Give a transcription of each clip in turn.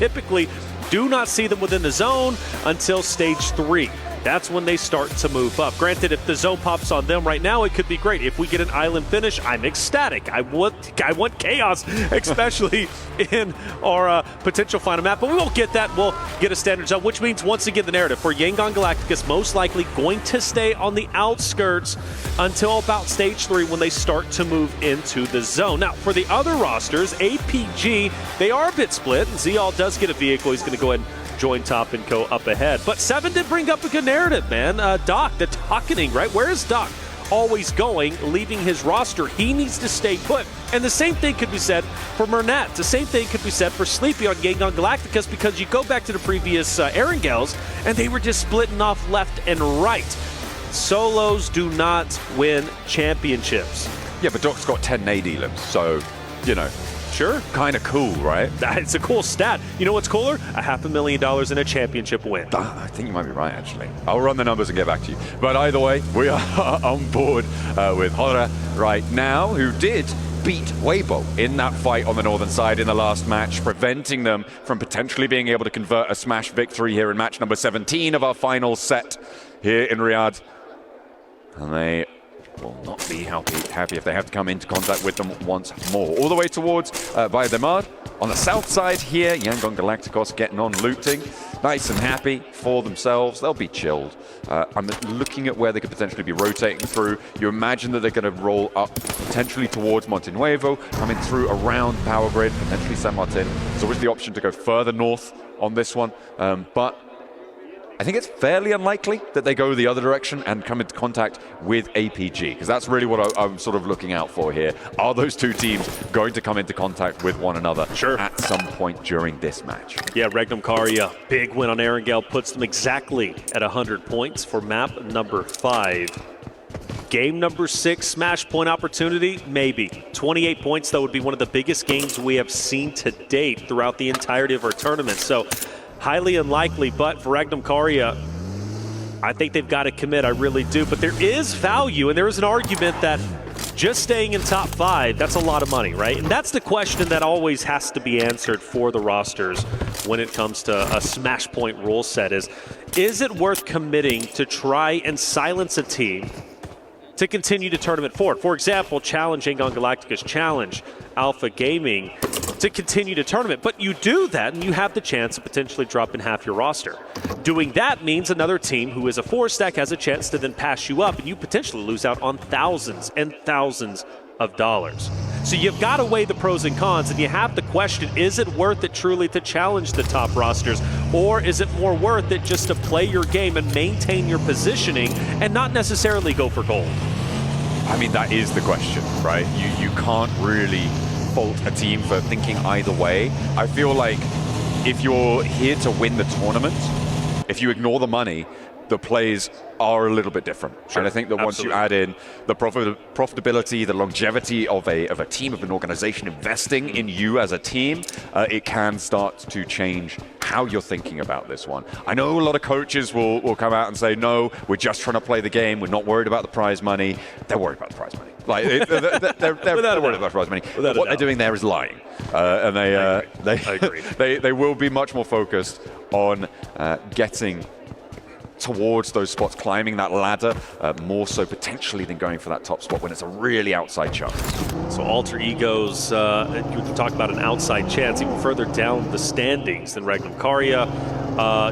typically do not see them within the zone until stage 3. That's when they start to move up. Granted, if the zone pops on them right now, it could be great. If we get an island finish, I'm ecstatic. I want chaos, especially in our potential final map. But we won't get that. We'll get a standard zone, which means, once again, the narrative for Yangon Galacticos most likely going to stay on the outskirts until about stage 3 when they start to move into the zone. Now, for the other rosters, APG, they are a bit split. And Zeal does get a vehicle. He's going to go ahead and join top and go up ahead. But Seven did bring up a good narrative, man. Doc, the Dockening, right? Where is Doc always going, leaving his roster? He needs to stay put. And the same thing could be said for Mernat. The same thing could be said for Sleepy on Yangon Galacticos, because you go back to the previous Erangels, and they were just splitting off left and right. Solos do not win championships. Yeah, but Doc's got 10 AD limbs, so, you know. Sure. Kind of cool, right? It's a cool stat. You know what's cooler? $500,000 in a championship win. I think you might be right, actually. I'll run the numbers and get back to you. But either way, we are on board with Hora right now, who did beat Weibo in that fight on the northern side in the last match, preventing them from potentially being able to convert a smash victory here in match number 17 of our final set here in Riyadh. And they will not be happy if they have to come into contact with them once more. All the way towards Bayademar. On the south side here, Yangon Galacticos getting on looting. Nice and happy for themselves. They'll be chilled. I'm looking at where they could potentially be rotating through. You imagine that they're going to roll up potentially towards Monte Nuevo, coming through around Power Grid, potentially San Martin. There's always the option to go further north on this one. But I think it's fairly unlikely that they go the other direction and come into contact with APG, because that's really what I'm sort of looking out for here. Are those two teams going to come into contact with one another at some point during this match? Yeah, Regnum Karia, big win on Erangel, puts them exactly at 100 points for map number 5. Game number 6, smash point opportunity, maybe. 28 points, though, would be one of the biggest games we have seen to date throughout the entirety of our tournament. So, highly unlikely, but for Regnum Karia, I think they've got to commit, I really do. But there is value, and there is an argument that just staying in top 5, that's a lot of money, right? And that's the question that always has to be answered for the rosters when it comes to a smash point rule set is it worth committing to try and silence a team to continue the tournament forward? For example, challenge Yangon Galacticos, challenge Alpha Gaming to continue the tournament. But you do that and you have the chance of potentially dropping half your roster. Doing that means another team who is a 4-stack has a chance to then pass you up, and you potentially lose out on thousands and thousands of dollars. So you've got to weigh the pros and cons, and you have the question, is it worth it truly to challenge the top rosters, or is it more worth it just to play your game and maintain your positioning and not necessarily go for gold? I mean, that is the question, right? You can't really fault a team for thinking either way. I feel like if you're here to win the tournament, if you ignore the money, the plays are a little bit different. Sure, and I think that once you add in the profitability, the longevity of a team, of an organization investing in you as a team, it can start to change how you're thinking about this one. I know a lot of coaches will come out and say, no, we're just trying to play the game. We're not worried about the prize money. They're worried about the prize money. Like they're worried about the prize money. What they're doing there is lying. And they will be much more focused on getting towards those spots, climbing that ladder, more so potentially than going for that top spot when it's a really outside chance. So Alter Egos, you can talk about an outside chance even further down the standings than Regnum Karia.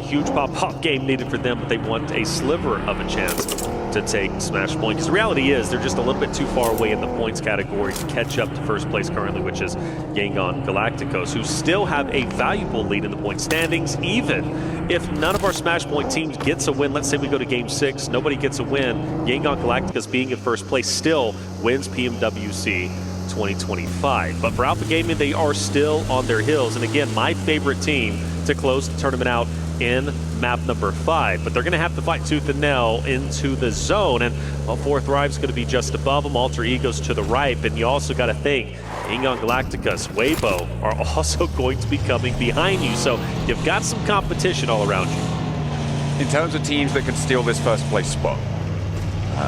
Huge pop-up game needed for them, but they want a sliver of a chance to take Smash Point. Because the reality is they're just a little bit too far away in the points category to catch up to first place currently, which is Yangon Galacticos, who still have a valuable lead in the point standings. Even if none of our Smash Point teams gets a win, let's say we go to Game 6, nobody gets a win, Yangon Galacticos being in first place still wins PMWC 2025. But for Alpha Gaming, they are still on their heels. And again, my favorite team to close the tournament out in map number 5. But they're going to have to fight tooth and nail into the zone. And Fourth Thrive's going to be just above them, Alter Egos to the right. And you also got to think, Yangon Galacticos, Weibo are also going to be coming behind you. So you've got some competition all around you. In terms of teams that can steal this first place spot,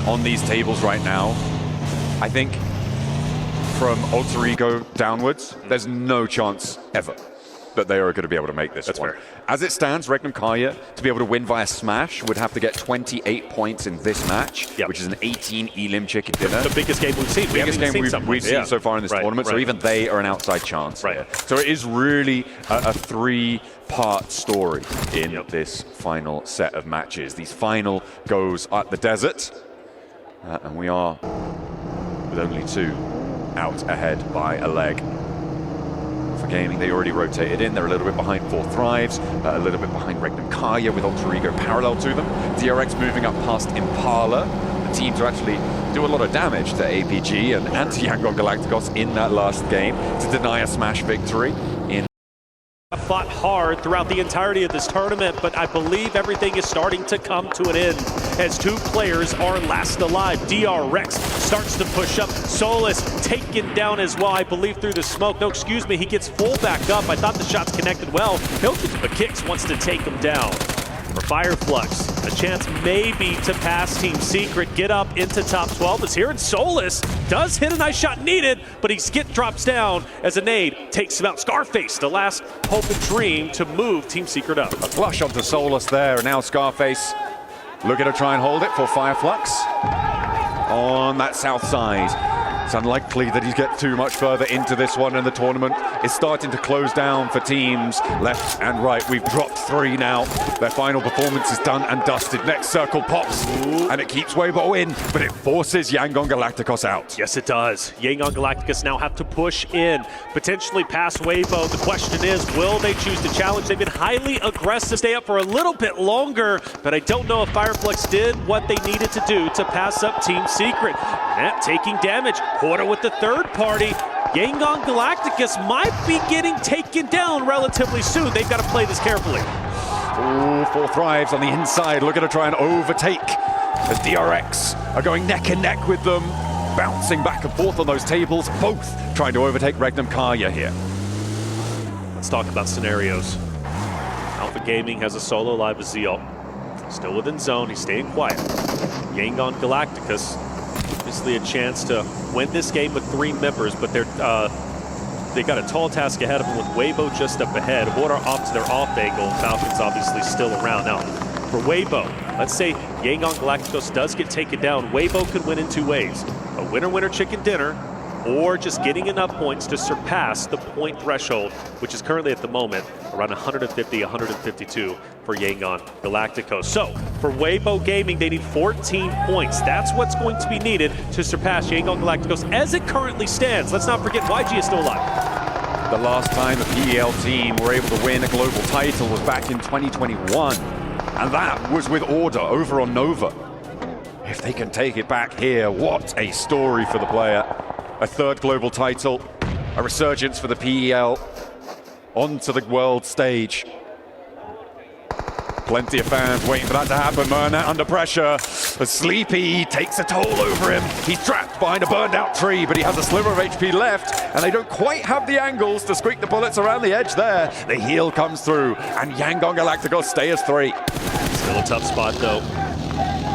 on these tables right now, I think from Alter Ego downwards, there's no chance ever that they are going to be able to make this one. Fair. As it stands, Regnum Karja, to be able to win via smash, would have to get 28 points in this match, which is an 18 elim chicken dinner. The biggest game we've seen. Biggest game we've seen so far in this tournament, so even they are an outside chance here. So it is really a three-part story in this final set of matches. These final goes at the desert, and we are with only 2 out ahead by a leg. For Gaming, they already rotated in. They're a little bit behind 4 Thrives, a little bit behind Regnum Karja with Alter Ego parallel to them. DRX moving up past Impala. The teams are actually do a lot of damage to APG and to Yangon Galacticos in that last game to deny a smash victory. Fought hard throughout the entirety of this tournament, but I believe everything is starting to come to an end as 2 players are last alive. DRX starts to push up. Solus taken down as well, I believe, through the smoke. No, excuse me, he gets full back up. I thought the shots connected well. He'll get to the kicks, wants to take him down. For Fireflux, a chance maybe to pass Team Secret, get up into top 12 is here, and Solus does hit a nice shot needed, but he drops down as a nade takes him out. Scarface, the last hope and dream to move Team Secret up. A flush onto Solus there, and now Scarface looking to try and hold it for Fireflux on that south side. It's unlikely that he gets too much further into this one, and the tournament is starting to close down for teams left and right. We've dropped 3 now. Their final performance is done and dusted. Next circle pops, and it keeps Weibo in, but it forces Yangon Galacticos out. Yes, it does. Yangon Galacticos now have to push in, potentially pass Weibo. The question is, will they choose to challenge? They've been highly aggressive, stay up for a little bit longer, but I don't know if Fireflux did what they needed to do to pass up Team Secret. Net taking damage. Porter with the third party. Yangon Galacticos might be getting taken down relatively soon. They've got to play this carefully. Ooh, 4 Thrives on the inside, looking to try and overtake as DRX are going neck and neck with them, bouncing back and forth on those tables, both trying to overtake Regnum Karja here. Let's talk about scenarios. Alpha Gaming has a solo live with Zeal. Still within zone, he's staying quiet. Yangon Galacticos, obviously a chance to win this game with 3 members, but they got a tall task ahead of them with Weibo just up ahead. Water off to their off angle. Falcons obviously still around. Now, for Weibo, let's say Yangon Galacticos does get taken down. Weibo could win in 2 ways. A winner-winner chicken dinner, or just getting enough points to surpass the point threshold, which is currently at the moment around 150, 152 for Yangon Galacticos. So for Weibo Gaming, they need 14 points. That's what's going to be needed to surpass Yangon Galacticos as it currently stands. Let's not forget YG is still alive. The last time a PEL team were able to win a global title was back in 2021, and that was with Order over on Nova. If they can take it back here, what a story for the player. A 3rd global title, a resurgence for the PEL onto the world stage. Plenty of fans waiting for that to happen. Murnat under pressure. As Sleepy takes a toll over him. He's trapped behind a burned out tree, but he has a sliver of HP left, and they don't quite have the angles to squeak the bullets around the edge there. The heal comes through, and Yangon Galacticos stay as 3. Still a tough spot though.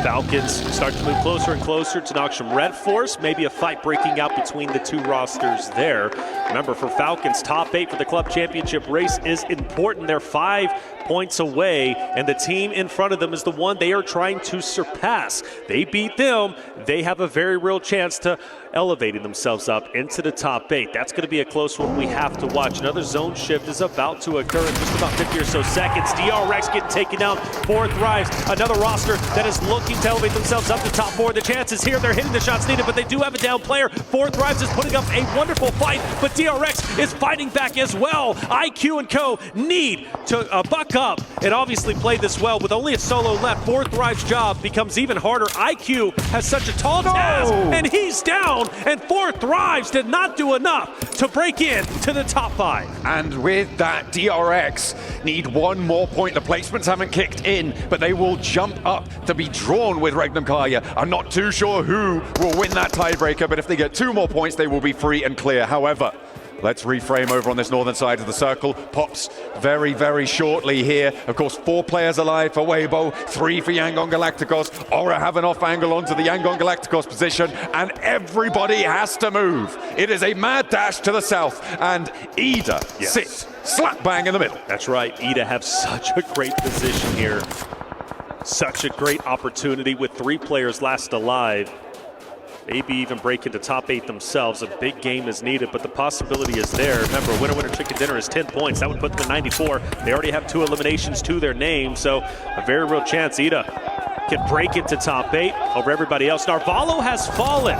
Falcons start to move closer and closer to Noxium Red Force. Maybe a fight breaking out between the 2 rosters there. Remember, for Falcons, top 8 for the club championship race is important. They're 5 points away, and the team in front of them is the one they are trying to surpass. They beat them, they have a very real chance to elevating themselves up into the top 8. That's going to be a close one we have to watch. Another zone shift is about to occur in just about 50 or so seconds. DRX getting taken down. 4 Thrives, another roster that is looking to elevate themselves up to top 4. The chance is here. They're hitting the shots needed, but they do have a down player. 4 Thrives is putting up a wonderful fight, but DRX is fighting back as well. IQ and Co need to buck up and obviously play this well. With only a solo left, 4 Thrives' job becomes even harder. IQ has such a tall task, and he's down, and 4 Thrives did not do enough to break in to the top 5. And with that, DRX need 1 more point. The placements haven't kicked in, but they will jump up to be drawn with Regnum Karja. I'm not too sure who will win that tiebreaker, but if they get 2 more points, they will be free and clear. However, Let's reframe over on this northern side of the circle. Pops very, very shortly here. Of course, 4 players alive for Weibo, 3 for Yangon Galacticos. Aura have an off angle onto the Yangon Galacticos position, and everybody has to move. It is a mad dash to the south, and Ida sits slap bang in the middle. That's right. Ida have such a great position here. Such a great opportunity with 3 players last alive. Maybe even break into top 8 themselves. A big game is needed, but the possibility is there. Remember, winner chicken dinner is 10 points. That would put them at 94. They already have 2 eliminations to their name, so a very real chance Ida can break into top 8 over everybody else. Narvalo has fallen.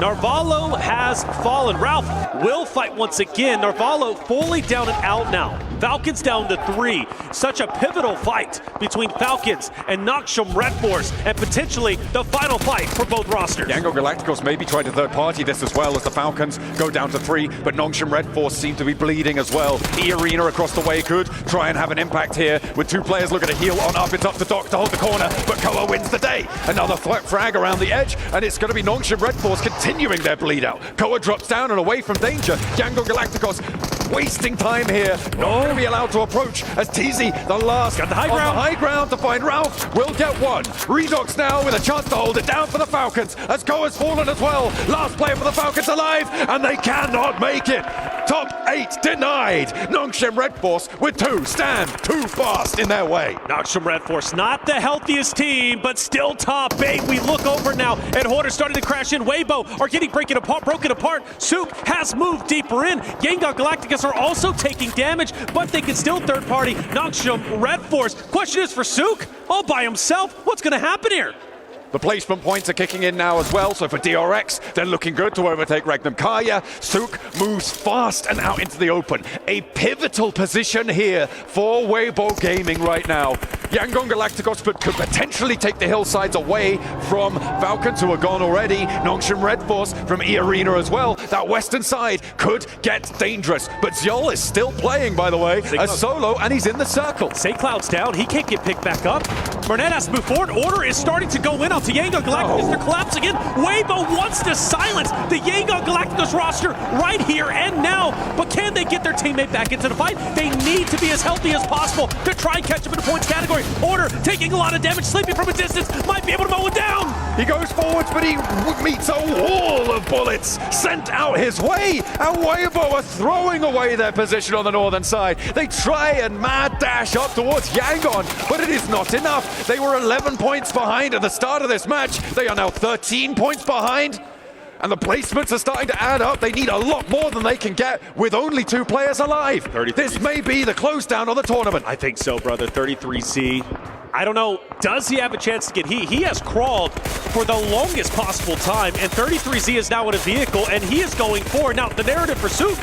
Narvalo has fallen. Ralph will fight once again. Narvalo fully down and out now. Falcons down to 3. Such a pivotal fight between Falcons and Noxium Red Force, and potentially the final fight for both rosters. Yangon Galacticos maybe try to third party this as well as the Falcons go down to 3, but Noxium Red Force seem to be bleeding as well. E-Arena across the way could try and have an impact here with 2 players looking to heal on up. It's up to Doc to hold the corner, but Koa wins the day. Another frag around the edge, and it's going to be Noxium Red Force continuing their bleed out. Koa drops down and away from danger. Yangon Galacticos wasting time here. Not going to be allowed to approach as TZ, the last got the high ground to find Ralph, will get one. Redox now with a chance to hold it down for the Falcons as Koa's fallen as well. Last player for the Falcons alive, and they cannot make it. Top 8 denied. Noxium Red Force with 2 stand too fast in their way. Noxium Red Force, not the healthiest team, but still top 8. We look over now, and Hoarder starting to crash in. Weibo are getting broken apart. Sook has moved deeper in. Yangon Galacticos are also taking damage, but they can still third party Noxium Red Force. Question is for Sook, all by himself. What's going to happen here? The placement points are kicking in now as well, so for DRX, they're looking good to overtake Regnum Kaya. Sook moves fast and out into the open. A pivotal position here for Weibo Gaming right now. Yangon Galacticos could potentially take the hillsides away from Falcons, who are gone already. Noxium Red Force from E-Arena as well. That western side could get dangerous, but Zyol is still playing, by the way, as solo, and he's in the circle. Say Cloud's down, he can't get picked back up. Burnett has to move forward. Order is starting to go in on to Yangon Galacticos. They're collapsing in. Weibo wants to silence the Yangon Galacticos roster right here and now. But can they get their teammate back into the fight? They need to be as healthy as possible to try and catch up in the points category. Order taking a lot of damage, sleeping from a distance, might be able to mow it down. He goes forwards, but he meets a wall of bullets sent out his way. And Weibo are throwing away their position on the northern side. They try and mad dash up towards Yangon, but it is not enough. They were 11 points behind at the start of this match. They are now 13 points behind. And the placements are starting to add up. They need a lot more than they can get with only 2 players alive. This may be the close down of the tournament. I think so, brother. 33Z. I don't know. Does he have a chance to get heat? He has crawled for the longest possible time, and 33Z is now in a vehicle, and he is going forward. Now, the narrative for Sook,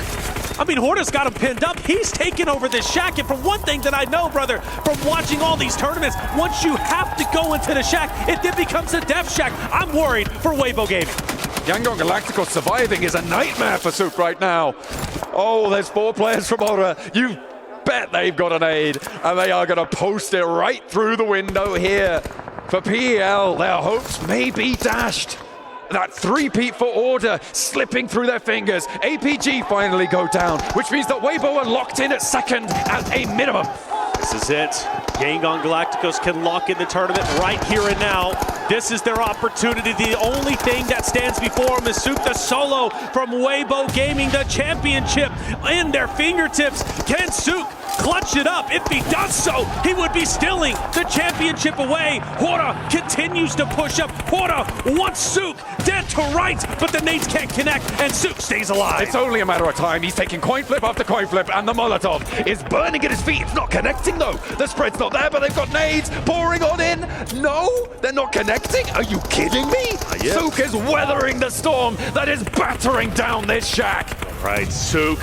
I mean, Horda's got him pinned up. He's taken over this shack, and from one thing that I know, brother, from watching all these tournaments, once you have to go into the shack, it then becomes a death shack. I'm worried for Weibo Gaming. Yangon Galacticos surviving is a nightmare for Sook right now. Oh, there's 4 players from Aura. You bet they've got an aid, and they are going to post it right through the window here. For PL, their hopes may be dashed. That 3-peat for Order slipping through their fingers. APG finally go down, which means that Weibo are locked in at second at a minimum. This is it. Yangon Galacticos can lock in the tournament right here and now. This is their opportunity. The only thing that stands before them is Sook the solo from Weibo Gaming, the championship in their fingertips. Can Sook clutch it up? If he does so, he would be stealing the championship away. Hora continues to push up. Hora wants Sook dead to rights, but the nades can't connect, and Sook stays alive. It's only a matter of time. He's taking coin flip after coin flip, and the Molotov is burning at his feet. It's not connecting, though. The spread's not there, but they've got nades pouring on in. No, they're not connecting. Are you kidding me? Sook is weathering the storm that is battering down this shack. All right, Sook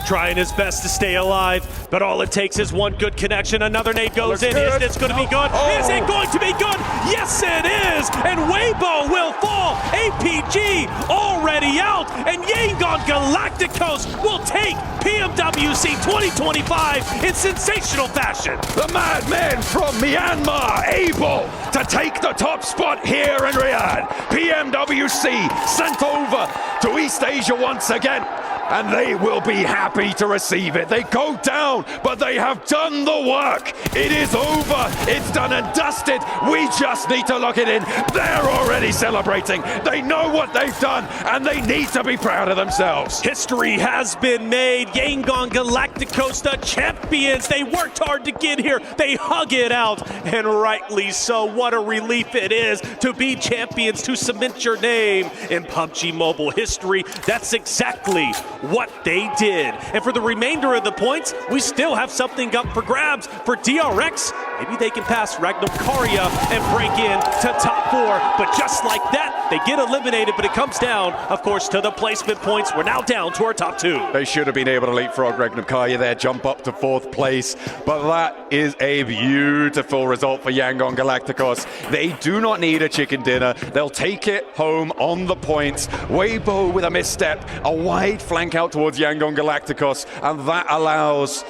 trying his best to stay alive, but all it takes is one good connection. Another nade goes in. Is this going to be good? Is it going to be good? Yes, it is. And Weibo will fall. APG already out, and Yangon Galacticos will take PMWC 2025 in sensational fashion. The madman from Myanmar able to take the top spot here in Riyadh. PMWC sent over to East Asia once again. and they will be happy to receive it. They go down, but they have done the work. It is over. It's done and dusted. We just need to lock it in. They're already celebrating. They know what they've done, and they need to be proud of themselves. History has been made. Yangon Galacticos, the champions. They worked hard to get here. They hug it out, and rightly so. What a relief it is to be champions, to cement your name in PUBG Mobile history. That's exactly what they did. And for the remainder of the points, we still have something up for grabs for DRX. Maybe they can pass Ragnarkaria and break in to top 4. But just like that, they get eliminated. But it comes down, of course, to the placement points. We're now down to our top 2. They should have been able to leapfrog Ragnarkaria there, jump up to 4th place. But that is a beautiful result for Yangon Galacticos. They do not need a chicken dinner. They'll take it home on the points. Weibo with a misstep, a wide flank out towards Yangon Galacticos, and that allows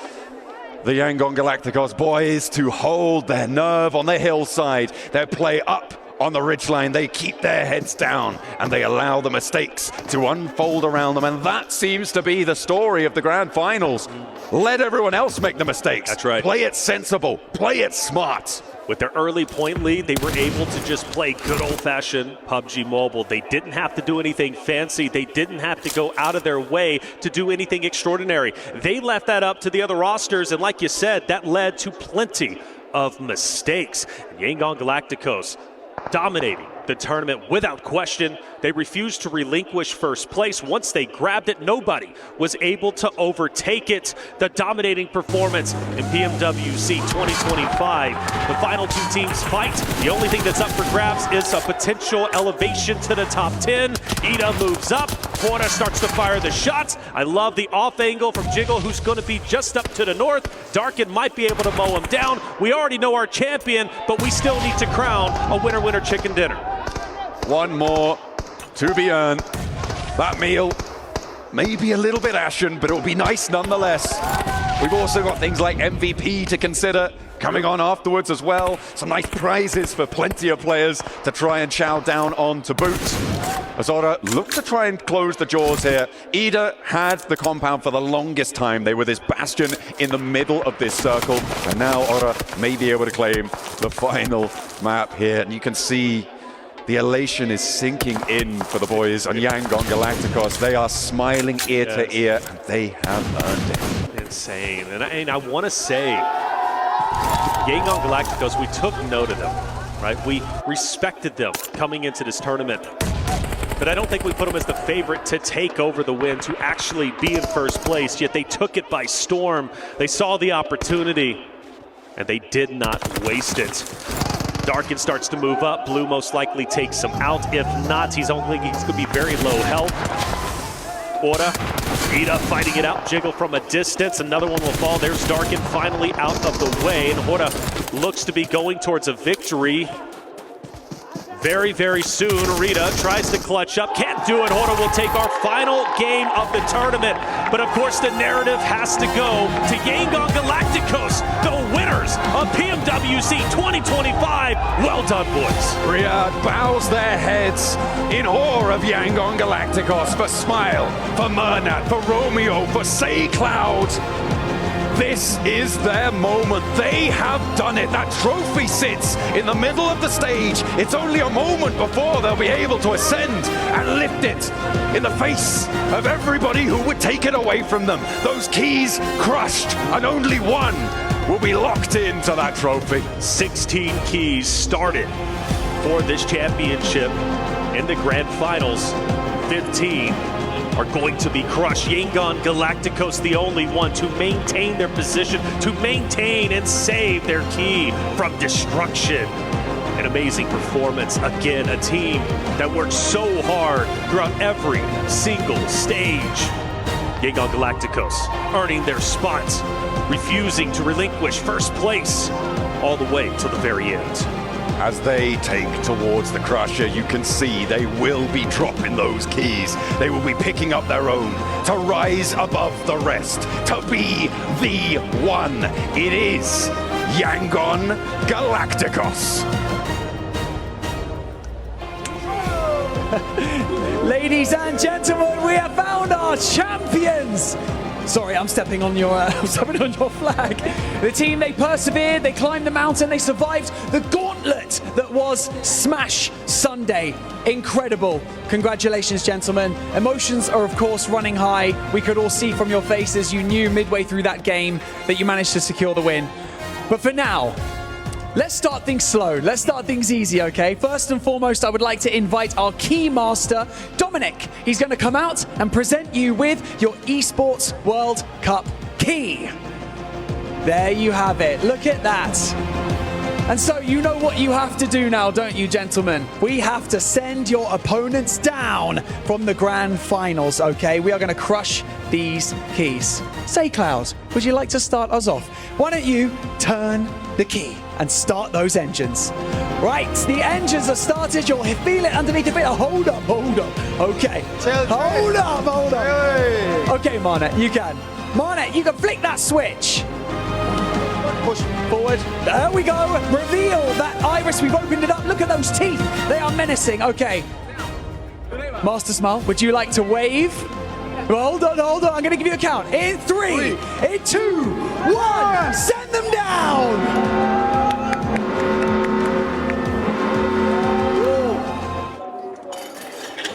the Yangon Galacticos boys to hold their nerve on the hillside. They play up on the ridgeline. They keep their heads down, and they allow the mistakes to unfold around them. And that seems to be the story of the grand finals. Let everyone else make the mistakes. That's right. Play it sensible. Play it smart. With their early point lead, they were able to just play good old-fashioned PUBG Mobile. They didn't have to do anything fancy. They didn't have to go out of their way to do anything extraordinary. They left that up to the other rosters, and like you said, that led to plenty of mistakes. Yangon Galacticos dominating the tournament without question. They refused to relinquish first place. Once they grabbed it, nobody was able to overtake it. The dominating performance in PMWC 2025. The final 2 teams fight. The only thing that's up for grabs is a potential elevation to the top 10. Ida moves up. Horna starts to fire the shots. I love the off angle from Jiggle, who's going to be just up to the north. Darkin might be able to mow him down. We already know our champion, but we still need to crown a winner-winner chicken dinner. One more to be earned. That meal may be a little bit ashen, but it'll be nice nonetheless. We've also got things like MVP to consider coming on afterwards as well. Some nice prizes for plenty of players to try and chow down on to boot. Azora looked to try and close the jaws here. Ida had the compound for the longest time. They were this bastion in the middle of this circle. And now Ora may be able to claim the final map here. And you can see the elation is sinking in for the boys on Yangon Galacticos. They are smiling ear to ear, and they have earned it. Insane. And I want to say, Yangon Galacticos, we took note of them, right? We respected them coming into this tournament. But I don't think we put them as the favorite to take over the win, to actually be in first place, yet they took it by storm. They saw the opportunity, and they did not waste it. Darkin starts to move up. Blue most likely takes him out. If not, he's going to be very low health. Orda, Ida fighting it out. Jiggle from a distance. Another one will fall. There's Darkin finally out of the way. And Orda looks to be going towards a victory very, very soon. Rita tries to clutch up. Can't do it. Horda will take our final game of the tournament. But of course, the narrative has to go to Yangon Galacticos, the winners of PMWC 2025. Well done, boys. Riyadh bows their heads in awe of Yangon Galacticos, for Smile, for Murnat, for Romeo, for Say Cloud. This is their moment. They have done it. That trophy sits in the middle of the stage. It's only a moment before they'll be able to ascend and lift it in the face of everybody who would take it away from them. Those keys crushed, and only one will be locked into that trophy. 16 keys started for this championship in the grand finals. 15 are going to be crushed. Yangon Galacticos, the only one to maintain their position, to maintain and save their key from destruction. An amazing performance. Again, a team that worked so hard throughout every single stage. Yangon Galacticos earning their spots, refusing to relinquish first place all the way to the very end. As they take towards the Crusher, you can see they will be dropping those keys. They will be picking up their own to rise above the rest, to be the one. It is Yangon Galacticos. Ladies and gentlemen, we have found our champions. Sorry, I'm stepping on your flag. The team, they persevered, they climbed the mountain, they survived the gauntlet that was Smash Sunday. Incredible. Congratulations, gentlemen. Emotions are, of course, running high. We could all see from your faces you knew midway through that game that you managed to secure the win. But for now, let's start things slow. Let's start things easy, okay? First and foremost, I would like to invite our key master, Dominic. He's going to come out and present you with your Esports World Cup key. There you have it. Look at that. And so you know what you have to do now, don't you, gentlemen? We have to send your opponents down from the grand finals, okay? We are going to crush these keys. Say, Cloud, would you like to start us off? Why don't you turn the key and start those engines? Right, the engines are started. You'll feel it underneath the bit. Hold up. Okay. Hold up. Okay, Marnet, you can. Marnet, you can flick that switch. Push forward. There we go. Reveal that iris. We've opened it up. Look at those teeth. They are menacing. Okay. Master Smile, would you like to wave? Well, hold on. I'm going to give you a count. In 3, in 2, 1. Send them down.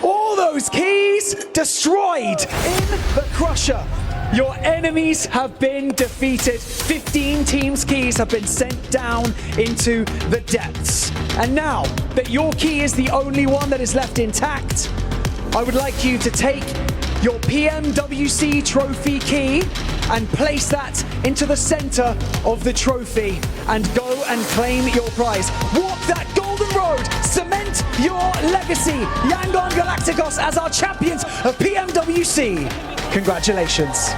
All those keys destroyed in the crusher. Your enemies have been defeated. 15 teams' keys have been sent down into the depths. And now that your key is the only one that is left intact, I would like you to take your PMWC trophy key and place that into the center of the trophy and go and claim your prize. Walk that golden road, cement your legacy. Yangon Galacticos as our champions of PMWC. Congratulations.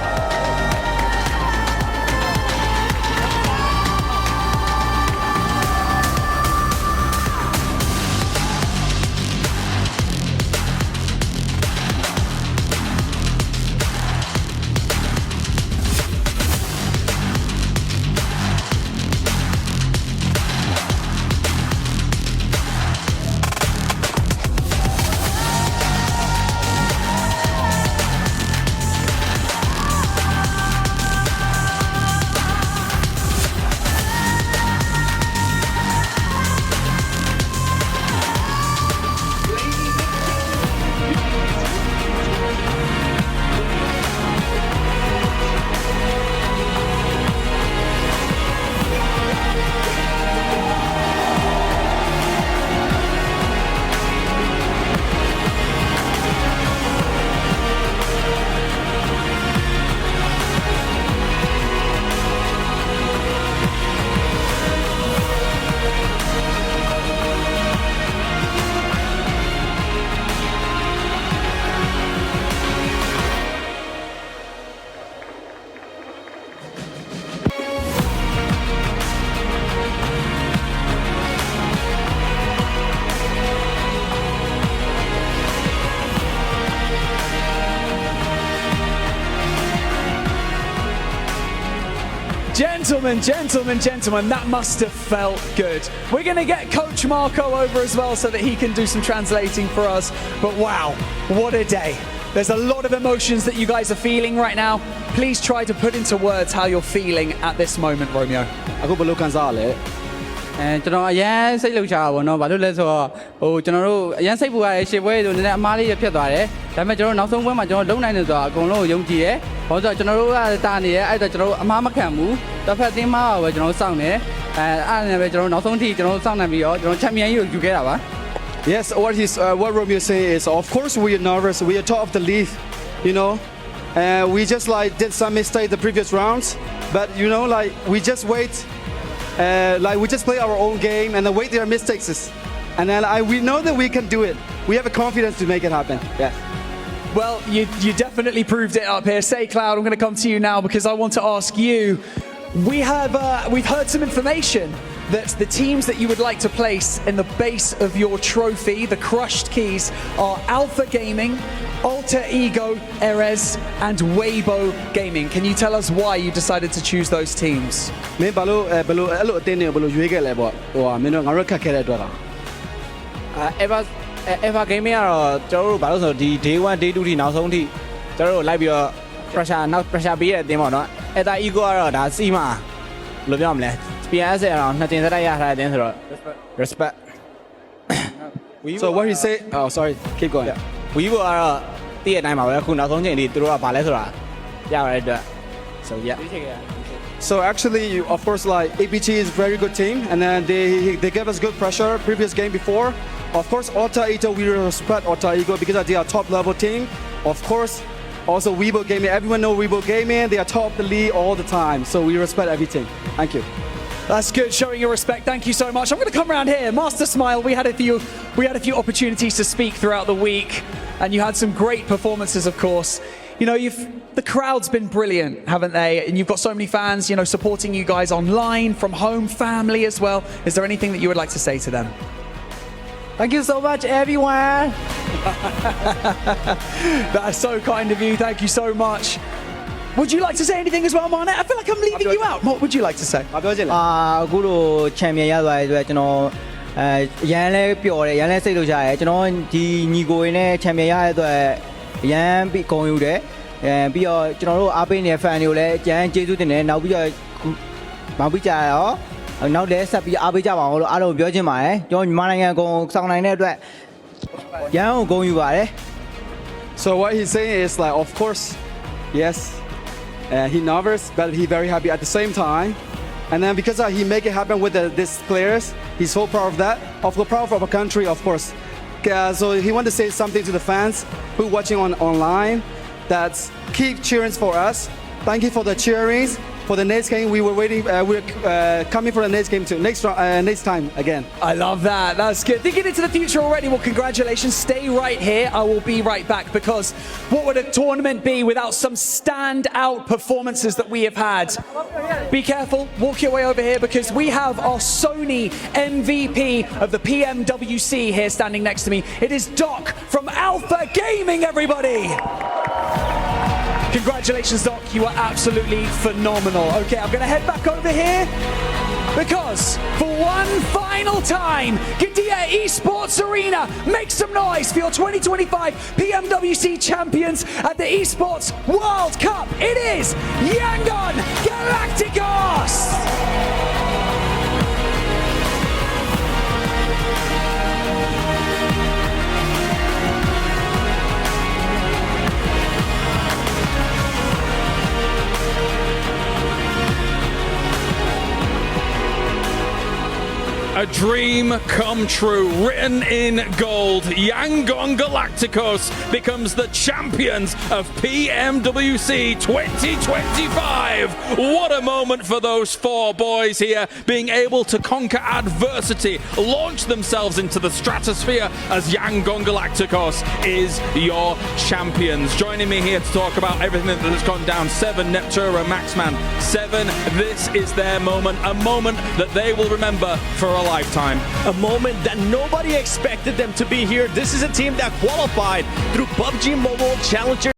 Gentlemen, that must have felt good. We're going to get Coach Marco over as well so that he can do some translating for us. But wow, what a day. There's a lot of emotions that you guys are feeling right now. Please try to put into words how you're feeling at this moment, Romeo. ကျွန်တော်အရန်စိတ်လှုပ်ရှားတာပေါ့နော်ဘာလို့လဲဆိုတော့ကျွန်တော်တို့အရန်စိတ်ပူရတယ်ရှေ့ပွဲဆိုနည်းနည်းအမားလေးရဖြစ်သွားတယ်ဒါပေမဲ့ကျွန်တော်နောက်ဆုံးပွဲမှာကျွန်တော်လုံနိုင်တယ်ဆိုတာအကုန်လုံးကိုယုံကြည်တယ်ဘာလို့ဆိုတော့ကျွန်တော်တို့ကတာနေရဲအဲ့တော့ကျွန်တော်တို့အမားမခံဘူးတစ်ဖက်သင်းမှာပဲကျွန်တော်တို့စောင့်နေအဲ့ဒါနဲ့ပဲကျွန်တော်တို့နောက်ဆုံးထိကျွန်တော်တို့စောင့်နိုင်ပြီးတော့ကျွန်တော်ချန်ပီယံကြီးကိုယူခဲ့တာပါ Yes, what Romeo say is, of course we are nervous. We are top of the league, you know. We just like did some mistake the previous rounds, but you know, like we just wait. Like we just play our own game and then wait their mistakes, and then we know that we can do it. We have a confidence to make it happen. Yeah. Well, you definitely proved it up here. Say, Cloud, I'm going to come to you now because I want to ask you. We've heard some information that the teams that you would like to place in the base of your trophy, the crushed keys, are Alpha Gaming, Alter Ego, Erez, and Weibo Gaming. Can you tell us why you decided to choose those teams? မင်းဘာလို့ရွေးခဲ့လဲပေါ့ဟိုကမင်းတို့ငါတို့ခက်ခဲတဲ့အတွက်လား Ever ever game ကတော့ကျွန်တော်တို့ဘာလို့ဆိုတော့ဒီ day 1 day 2ထိနောက်ဆုံးထိကျွန်တော်တို့လိုက်ပြီးတော့ pressure နောက် pressure ပေးတဲ့အတင်းပေါ့နော်အဲ့ဒါ ego ကတော့ဒါစီမှာဘယ်လိုပြောမလဲ PMWC အောင်နှစ်တင်စတိုက်ရထားတဲ့အတင်းဆိုတော့ respect So what he say? Oh, sorry. Keep going. we ကတော့တည့်ရတိုင်းပါပဲအခုနောက်ဆုံးချိန်ထိသူတို့ကဘာလဲဆိုတာရပါတယ်အတွက် so yeah So actually, of course, like APG is a very good team, and then they gave us good pressure previous game before. Of course, Alta Ito, we respect Alta Ito because they are top level team. Of course, also Weibo Gaming. Everyone know Weibo Gaming. They are top of the league all the time. So we respect everything. Thank you. That's good, showing your respect. Thank you so much. I'm going to come around here. Master Smile, we had a few opportunities to speak throughout the week, and you had some great performances, of course. You know, the crowd's been brilliant, haven't they? And you've got so many fans, you know, supporting you guys online, from home, family as well. Is there anything that you would like to say to them? thank you so much everyone That's so kind of you. Thank you so much. Would you like to say anything as well, Marnet? I feel like I'm leaving you out. What would you like to say? အခုလို champion ရသွားတဲ့အတွက်ကျွန်တော်ရန်လဲပျော်တယ်ရန်လဲစိတ်လို့ရတယ်ကျွန်တော်ဒီညီကိုရင်းနဲ့ champion ရတဲ့အတွက်ရန်ပြီးဂုဏ်ယူတယ်ပြီးတော့ကျွန်တော်တို့အားပေးနေတဲ့ fan တွေကိုလည်းကြမ်းကျေးဇူးတင်တယ်နောက်ပြီးတော့နောက်ပြီးကြရောနောက်လည်းဆက်ပြီးအားပေးကြပါအောင်လို့အားလုံးပြောချင်ပါတယ်ကျွန်တော်မြန်မာနိုင်ငံကိုစောင့်နိုင်တဲ့အတွက်ရန်ကိုဂုဏ်ယူပါတယ် So what he's saying is like, of course, yes, he nervous, but he very happy at the same time. And then because he make it happen with these players, he's so proud of that. Of course, proud of our country, of course. So he want to say something to the fans who watching online. That's keep cheering for us. Thank you for the cheerings. For the next game, we were waiting. We're coming for the next game too. Next time again. I love that. That's good. Thinking into the future already. Well, congratulations. Stay right here. I will be right back because what would a tournament be without some standout performances that we have had? Be careful. Walk your way over here because we have our Sony MVP of the PMWC here standing next to me. It is Doc from Alpha Gaming, everybody. Congratulations, Doc. You are absolutely phenomenal. Okay, I'm going to head back over here because for one final time, Gidea Esports Arena, make some noise for your 2025 PMWC champions at the Esports World Cup. It is Yangon Galacticos. A dream come true, written in gold. Yangon Galacticos becomes the champions of PMWC 2025. What a moment for those four boys here, being able to conquer adversity, launch themselves into the stratosphere as Yangon Galacticos is your champions. Joining me here to talk about everything that has gone down, Seven, Neptura, Maxman. Seven, this is their moment, a moment that they will remember for a lifetime. A moment that nobody expected them to be here. This is a team that qualified through PUBG Mobile Challenger